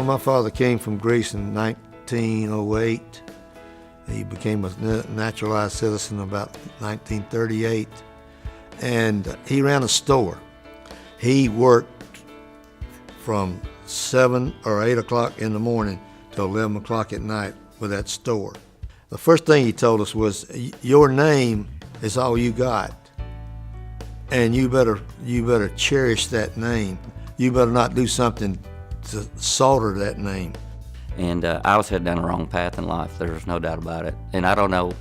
Well, my father came from Greece in 1908. He became a naturalized citizen about 1938, and he ran a store. He worked from 7 or 8 o'clock in the morning till 11 o'clock at night with that store. The first thing he told us was, your name is all you got, and you better cherish that name. You better not do something to salter that name. And I was heading down the wrong path in life, there's no doubt about it. And I don't know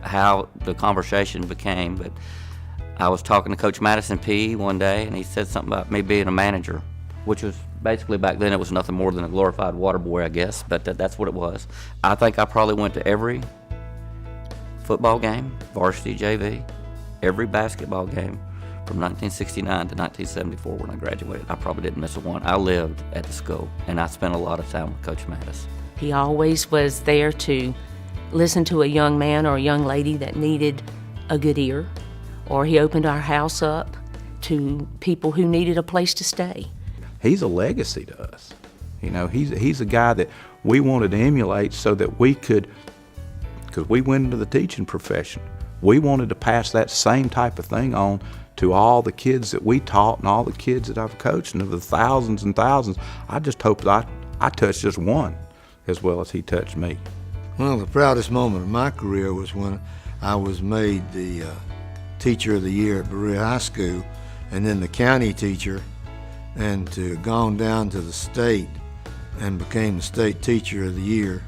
how the conversation became, but I was talking to Coach Mattos in PE one day, and he said something about me being a manager, which was basically, back then, it was nothing more than a glorified water boy, I guess, but that's what it was. I think I probably went to every football game, varsity, JV, every basketball game from 1969 to 1974 when I graduated. I probably didn't miss a one. I lived at the school, and I spent a lot of time with Coach Mattos. He always was there to listen to a young man or a young lady that needed a good ear, or he opened our house up to people who needed a place to stay. He's a legacy to us. You know, he's a guy that we wanted to emulate so that we could, because we went into the teaching profession, we wanted to pass that same type of thing on to all the kids that we taught and all the kids that I've coached, and of the thousands and thousands, I just hope that I touched just one as well as he touched me. Well, the proudest moment of my career was when I was made the Teacher of the Year at Berea High School, and then the county teacher, and to gone down to the state and became the state Teacher of the Year.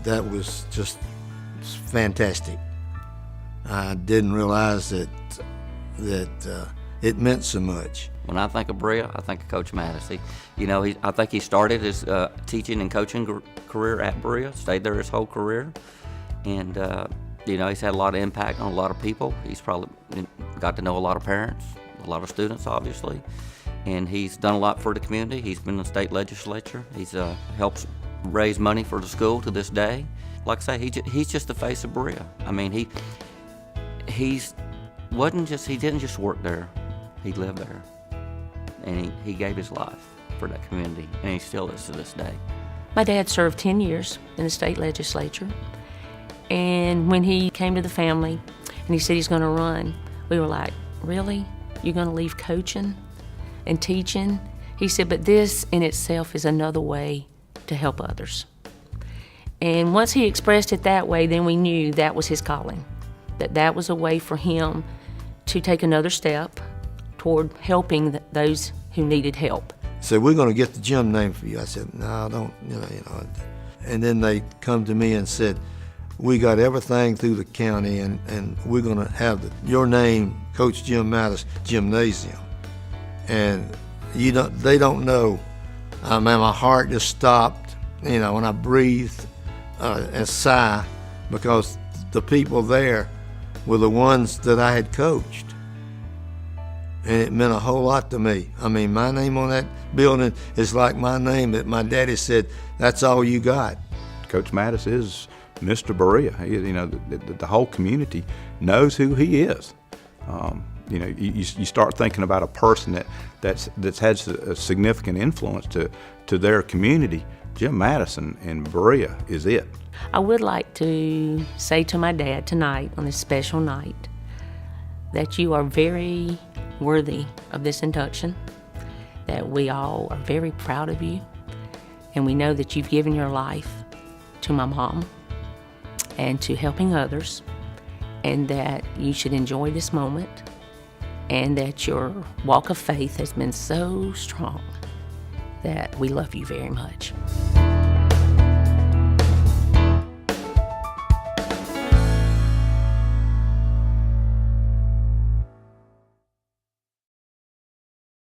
That was just fantastic. I didn't realize that it meant so much. When I think of Berea, I think of Coach Mattos. I think he started his teaching and coaching career at Berea, stayed there his whole career, and he's had a lot of impact on a lot of people. He's probably got to know a lot of parents, a lot of students, obviously, and he's done a lot for the community. He's been in the state legislature. He's helps raise money for the school to this day. Like I say, he's just the face of Berea. I mean, he didn't just work there. He lived there, and he gave his life for that community, and he still is to this day. My dad served 10 years in the state legislature, and when he came to the family and he said he's going to run, we were like, really? You're going to leave coaching and teaching? He said, but this in itself is another way to help others. And once he expressed it that way, then we knew that was his calling, that was a way for him to take another step toward helping those who needed help. He said, we're going to get the gym name for you. I said, no, don't, you know. And then they come to me and said, we got everything through the county, and we're going to have your name, Coach Jim Mattos Gymnasium. And they don't know. I mean, my heart just stopped, when I breathed and sigh, because the people there were the ones that I had coached. And it meant a whole lot to me. I mean, my name on that building is like my name that my daddy said, that's all you got. Coach Mattos is Mr. Berea. The whole community knows who he is. You start thinking about a person that's had a significant influence to their community. Jim Mattos and Berea is it. I would like to say to my dad tonight, on this special night, that you are very worthy of this induction, that we all are very proud of you, and we know that you've given your life to my mom and to helping others, and that you should enjoy this moment, and that your walk of faith has been so strong that we love you very much.